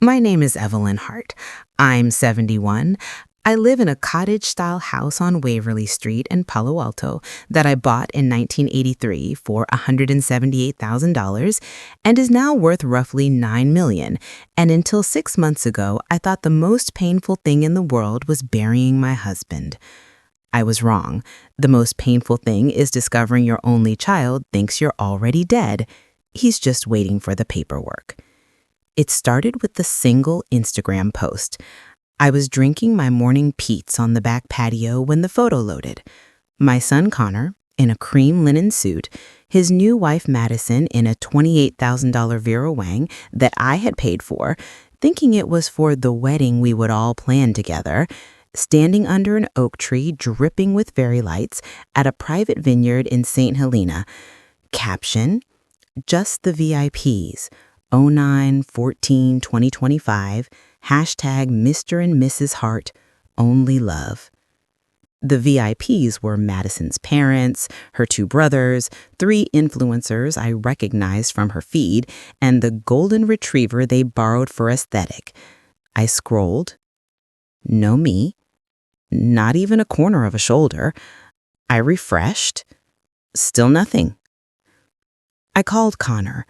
My name is Evelyn Hart. I'm 71. I live in a cottage-style house on Waverly Street in Palo Alto that I bought in 1983 for $178,000 and is now worth roughly $9 million. And until 6 months ago, I thought the most painful thing in the world was burying my husband. I was wrong. The most painful thing is discovering your only child thinks you're already dead. He's just waiting for the paperwork. It started with the single Instagram post. I was drinking my morning Peets on the back patio when the photo loaded. My son Connor, in a cream linen suit, his new wife Madison in a $28,000 Vera Wang that I had paid for, thinking it was for the wedding we would all plan together, standing under an oak tree dripping with fairy lights at a private vineyard in St. Helena. Caption, just the VIPs. 09-14-2025, hashtag Mr. and Mrs. Hart, only love. The VIPs were Madison's parents, her two brothers, three influencers I recognized from her feed, and the golden retriever they borrowed for aesthetic. I scrolled. No me. Not even a corner of a shoulder. I refreshed. Still nothing. I called Connor.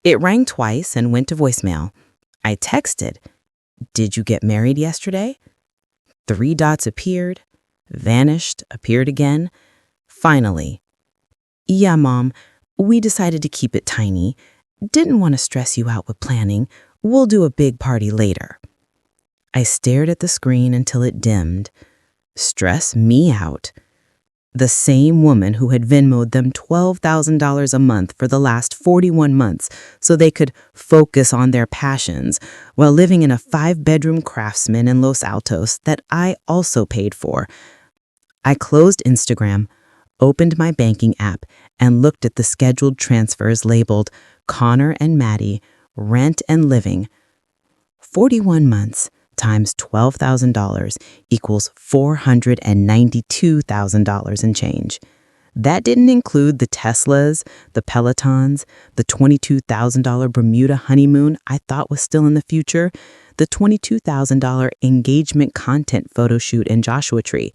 It rang twice and went to voicemail. I texted, "Did you get married yesterday?" 3 dots appeared, vanished, appeared again. Finally, "Yeah, Mom, we decided to keep it tiny. Didn't want to stress you out with planning. We'll do a big party later." I stared at the screen until it dimmed. Stress me out. The same woman who had Venmoed them $12,000 a month for the last 41 months so they could focus on their passions while living in a 5-bedroom Craftsman in Los Altos that I also paid for. I closed Instagram, opened my banking app, and looked at the scheduled transfers labeled Connor and Maddie, rent and living. 41 months times $12,000 equals $492,000 and change. That didn't include the Teslas, the Pelotons, the $22,000 Bermuda honeymoon I thought was still in the future, the $22,000 engagement content photo shoot in Joshua Tree.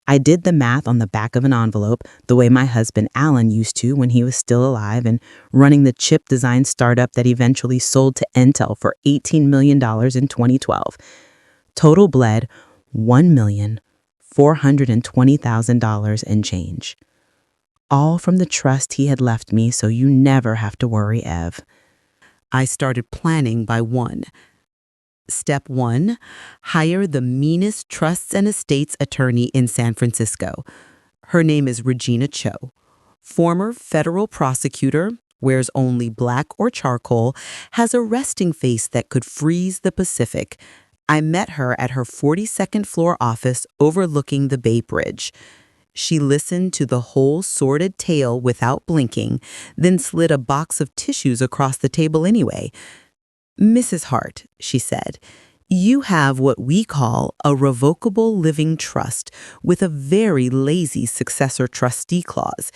I did the math on the back of an envelope the way my husband Alan used to when he was still alive and running the chip design startup that eventually sold to Intel for $18 million in 2012. Total bled $1,420,000 and change. All from the trust he had left me so you never have to worry, Ev. I started planning by 1. Step 1, hire the meanest trusts and estates attorney in San Francisco. Her name is Regina Cho. Former federal prosecutor, wears only black or charcoal, has a resting face that could freeze the Pacific. I met her at her 42nd floor office overlooking the Bay Bridge. She listened to the whole sordid tale without blinking, then slid a box of tissues across the table anyway. "Mrs. Hart," she said, "you have what we call a revocable living trust with a very lazy successor trustee clause.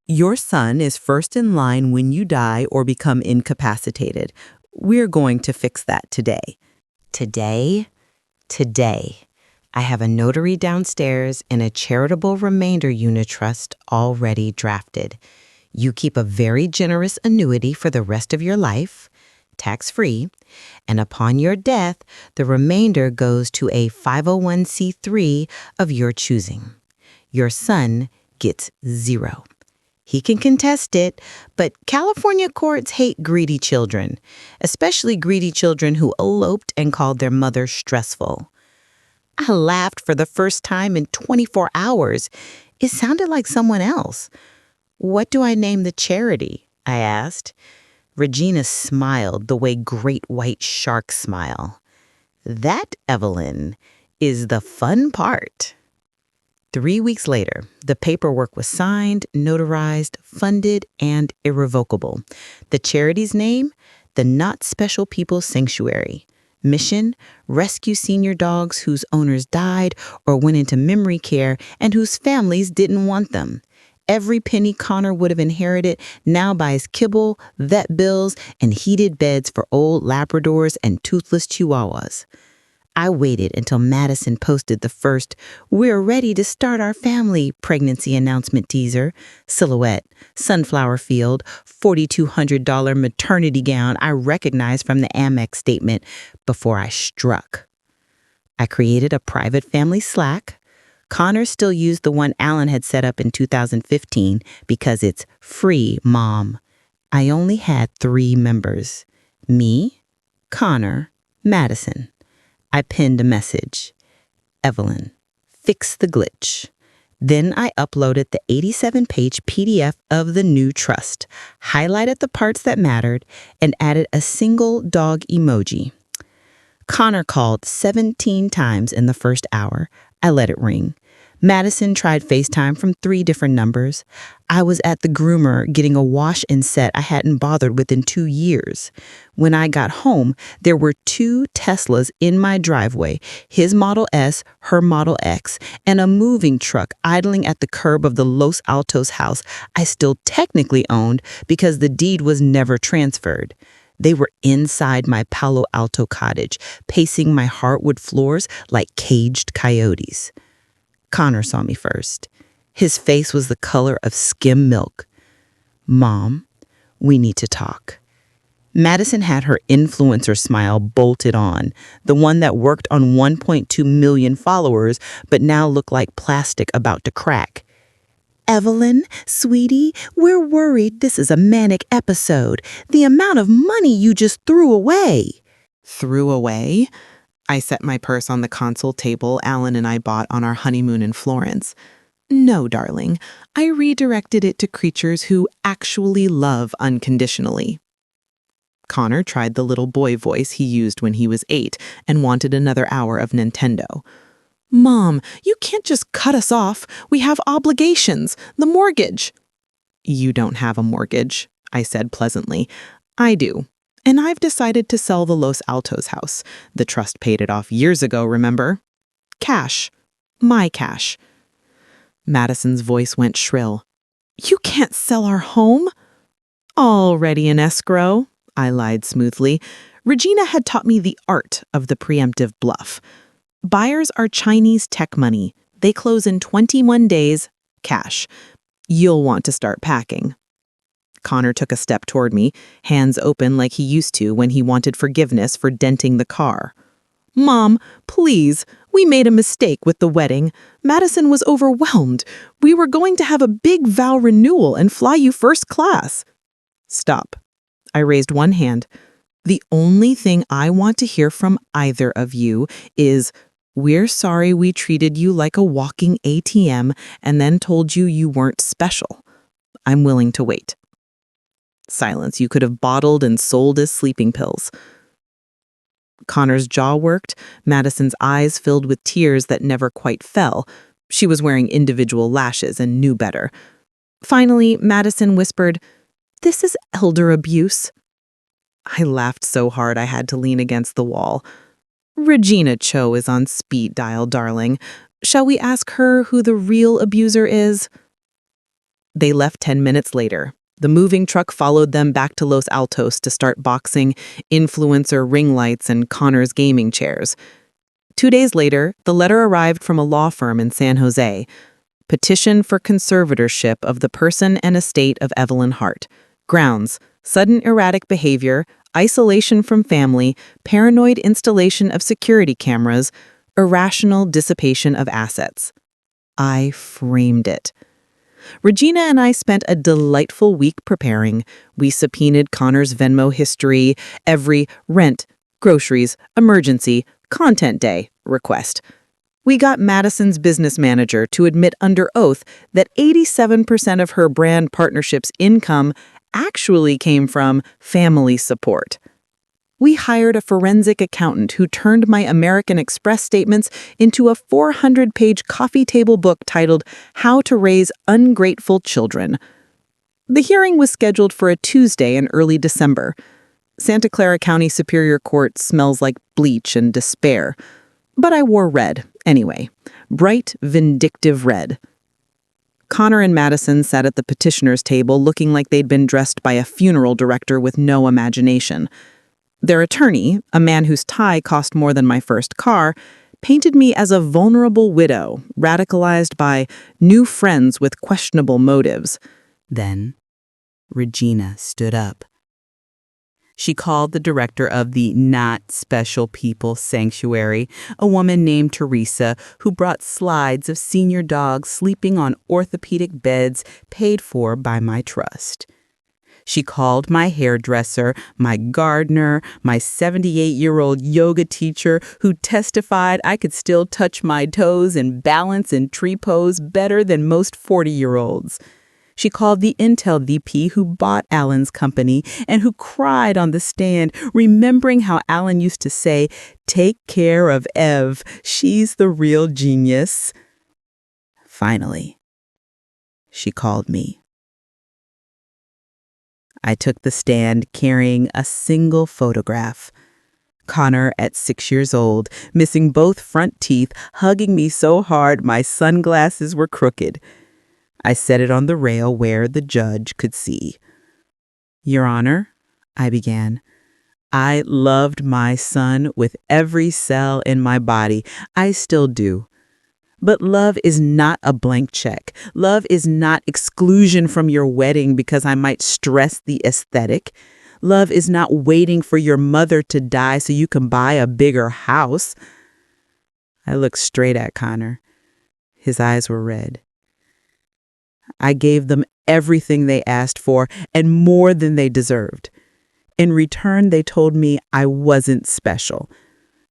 Your son is first in line when you die or become incapacitated. We're going to fix that today." Today? Today. I have a notary downstairs and a charitable remainder unit trust already drafted. You keep a very generous annuity for the rest of your life, tax-free, and upon your death, the remainder goes to a 501c3 of your choosing. Your son gets 0. He can contest it, but California courts hate greedy children, especially greedy children who eloped and called their mother stressful. I laughed for the first time in 24 hours. It sounded like someone else. "What do I name the charity?" I asked. Regina smiled the way great white sharks smile. "That, Evelyn, is the fun part." 3 weeks later, the paperwork was signed, notarized, funded, and irrevocable. The charity's name? The Not Special People Sanctuary. Mission: rescue senior dogs whose owners died or went into memory care and whose families didn't want them. Every penny Connor would have inherited now buys kibble, vet bills, and heated beds for old Labradors and toothless Chihuahuas. I waited until Madison posted the first "We're ready to start our family" pregnancy announcement teaser, silhouette, sunflower field, $4,200 maternity gown I recognized from the Amex statement before I struck. I created a private family Slack. Connor still used the one Alan had set up in 2015 because it's free, Mom. I only had 3 members: me, Connor, Madison. I pinned a message: Evelyn, fix the glitch. Then I uploaded the 87-page PDF of the new trust, highlighted the parts that mattered, and added a single dog emoji. Connor called 17 times in the first hour. I let it ring. Madison tried FaceTime from 3 different numbers. I was at the groomer getting a wash and set I hadn't bothered with in 2 years. When I got home, there were 2 Teslas in my driveway, his Model S, her Model X, and a moving truck idling at the curb of the Los Altos house I still technically owned because the deed was never transferred. They were inside my Palo Alto cottage, pacing my hardwood floors like caged coyotes. Connor saw me first. His face was the color of skim milk. Mom, we need to talk. Madison had her influencer smile bolted on, the one that worked on 1.2 million followers, but now looked like plastic about to crack. Evelyn, sweetie, we're worried this is a manic episode. The amount of money you just threw away. Threw away? I set my purse on the console table Alan and I bought on our honeymoon in Florence. No, darling, I redirected it to creatures who actually love unconditionally. Connor tried the little boy voice he used when he was 8 and wanted another hour of Nintendo. Mom, you can't just cut us off. We have obligations, the mortgage. You don't have a mortgage, I said pleasantly. I do. And I've decided to sell the Los Altos house. The trust paid it off years ago, remember? Cash. My cash. Madison's voice went shrill. You can't sell our home? Already in escrow, I lied smoothly. Regina had taught me the art of the preemptive bluff. Buyers are Chinese tech money. They close in 21 days, cash. You'll want to start packing. Connor took a step toward me, hands open like he used to when he wanted forgiveness for denting the car. Mom, please, we made a mistake with the wedding. Madison was overwhelmed. We were going to have a big vow renewal and fly you first class. Stop. I raised one hand. The only thing I want to hear from either of you is, we're sorry we treated you like a walking ATM and then told you you weren't special. I'm willing to wait. Silence you could have bottled and sold as sleeping pills. Connor's jaw worked, Madison's eyes filled with tears that never quite fell. She was wearing individual lashes and knew better. Finally, Madison whispered, "This is elder abuse." I laughed so hard I had to lean against the wall. Regina Cho is on speed dial, darling. Shall we ask her who the real abuser is? They left 10 minutes later. The moving truck followed them back to Los Altos to start boxing, influencer ring lights, and Connor's gaming chairs. 2 days later, the letter arrived from a law firm in San Jose. Petition for conservatorship of the person and estate of Evelyn Hart. Grounds: sudden erratic behavior, isolation from family, paranoid installation of security cameras, irrational dissipation of assets. I framed it. Regina and I spent a delightful week preparing. We subpoenaed Connor's Venmo history, every rent, groceries, emergency, content day request. We got Madison's business manager to admit under oath that 87% of her brand partnership's income actually came from family support. We hired a forensic accountant who turned my American Express statements into a 400-page coffee table book titled How to Raise Ungrateful Children. The hearing was scheduled for a Tuesday in early December. Santa Clara County Superior Court smells like bleach and despair. But I wore red, anyway. Bright, vindictive red. Connor and Madison sat at the petitioner's table looking like they'd been dressed by a funeral director with no imagination. Their attorney, a man whose tie cost more than my first car, painted me as a vulnerable widow, radicalized by new friends with questionable motives. Then, Regina stood up. She called the director of the Not Special People Sanctuary, a woman named Teresa, who brought slides of senior dogs sleeping on orthopedic beds paid for by my trust. She called my hairdresser, my gardener, my 78-year-old yoga teacher who testified I could still touch my toes and balance in tree pose better than most 40-year-olds. She called the Intel VP who bought Alan's company and who cried on the stand, remembering how Alan used to say, "Take care of Ev, she's the real genius." Finally, she called me. I took the stand carrying a single photograph. Connor at 6 years old, missing both front teeth, hugging me so hard my sunglasses were crooked. I set it on the rail where the judge could see. "Your Honor," I began, "I loved my son with every cell in my body. I still do. But love is not a blank check. Love is not exclusion from your wedding because I might stress the aesthetic. Love is not waiting for your mother to die so you can buy a bigger house." I looked straight at Connor. His eyes were red. I gave them everything they asked for and more than they deserved. In return, they told me I wasn't special.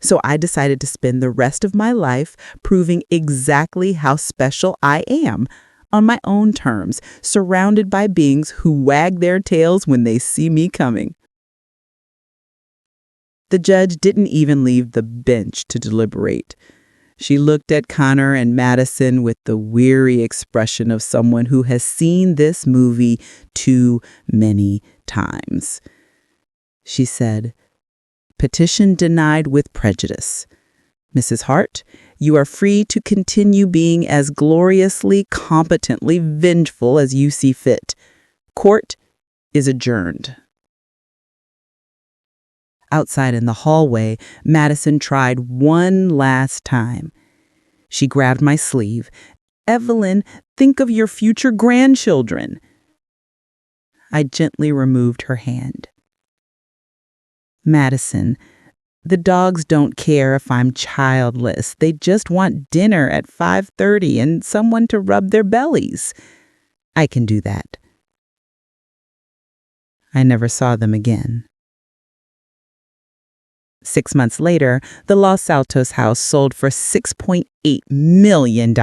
So I decided to spend the rest of my life proving exactly how special I am, on my own terms, surrounded by beings who wag their tails when they see me coming. The judge didn't even leave the bench to deliberate. She looked at Connor and Madison with the weary expression of someone who has seen this movie too many times. She said, "Petition denied with prejudice. Mrs. Hart, you are free to continue being as gloriously, competently vengeful as you see fit. Court is adjourned." Outside in the hallway, Madison tried one last time. She grabbed my sleeve. "Evelyn, think of your future grandchildren." I gently removed her hand. "Madison, the dogs don't care if I'm childless. They just want dinner at 5:30 and someone to rub their bellies. I can do that." I never saw them again. 6 months later, the Los Altos house sold for $6.8 million.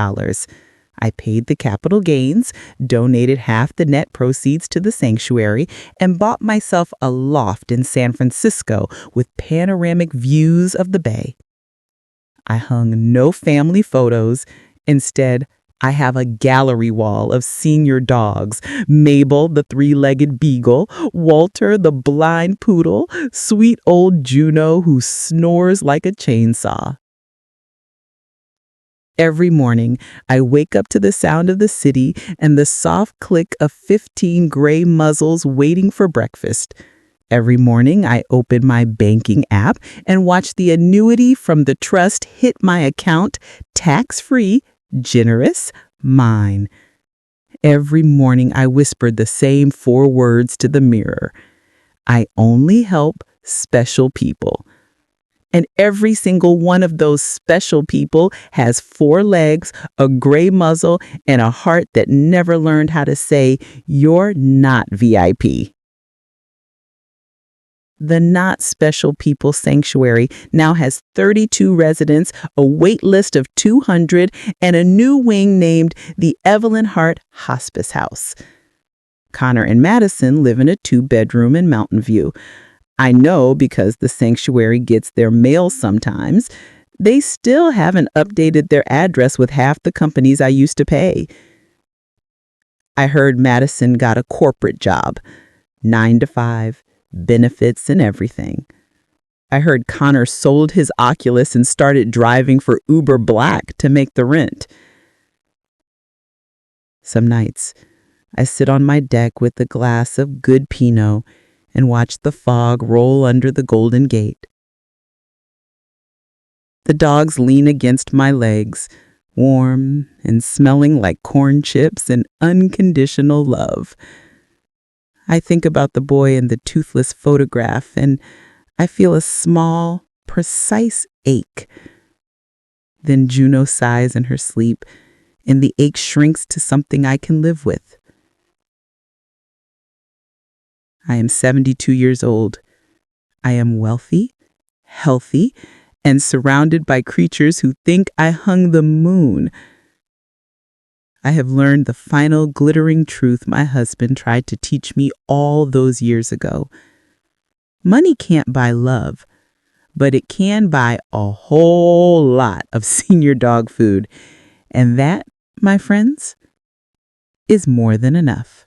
I paid the capital gains, donated half the net proceeds to the sanctuary, and bought myself a loft in San Francisco with panoramic views of the bay. I hung no family photos. Instead, I have a gallery wall of senior dogs: Mabel, the three-legged beagle; Walter, the blind poodle; sweet old Juno, who snores like a chainsaw. Every morning, I wake up to the sound of the city and the soft click of 15 gray muzzles waiting for breakfast. Every morning, I open my banking app and watch the annuity from the trust hit my account, tax-free, generous, mine. Every morning, I whispered the same 4 words to the mirror: I only help special people. And every single one of those special people has 4 legs, a gray muzzle, and a heart that never learned how to say, "You're not VIP." The Not Special People Sanctuary now has 32 residents, a wait list of 200, and a new wing named the Evelyn Hart Hospice House. Connor and Madison live in a 2-bedroom in Mountain View. I know because the sanctuary gets their mail sometimes. They still haven't updated their address with half the companies I used to pay. I heard Madison got a corporate job, 9 to 5, benefits and everything. I heard Connor sold his Oculus and started driving for Uber Black to make the rent. Some nights, I sit on my deck with a glass of good Pinot and watch the fog roll under the Golden Gate. The dogs lean against my legs, warm and smelling like corn chips and unconditional love. I think about the boy in the toothless photograph, and I feel a small, precise ache. Then Juno sighs in her sleep, and the ache shrinks to something I can live with. I am 72 years old. I am wealthy, healthy, and surrounded by creatures who think I hung the moon. I have learned the final glittering truth my husband tried to teach me all those years ago. Money can't buy love, but it can buy a whole lot of senior dog food. And that, my friends, is more than enough.